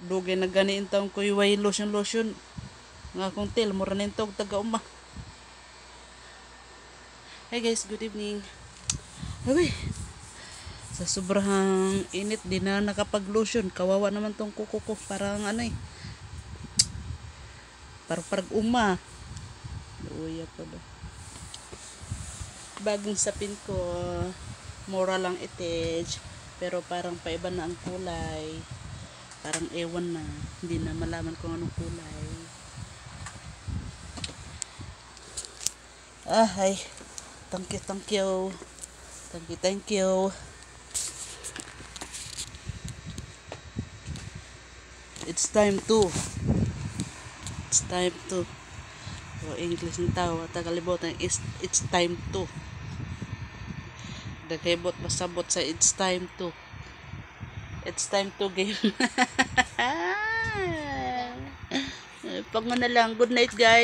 Dugay na ganiin taong kuy way lotion nga kung til mura nintog taga uma. Hi guys, good evening. Ay, sa sobrang init di na nakapag lotion, kawawa naman tong kuko ko, parang ano eh, parang uma. Uya pa ba, bagong sapin ko, mura lang itage, pero parang paiba na ang kulay. Parang ewan na, hindi na malaman kung anong kulay. Ay, thank you. Thank you. It's time to. O English ng tao, tagalibutan is it's time to. Daghaybot masabot sa it's time to. It's time to game. Pag mo na lang. Good night guys.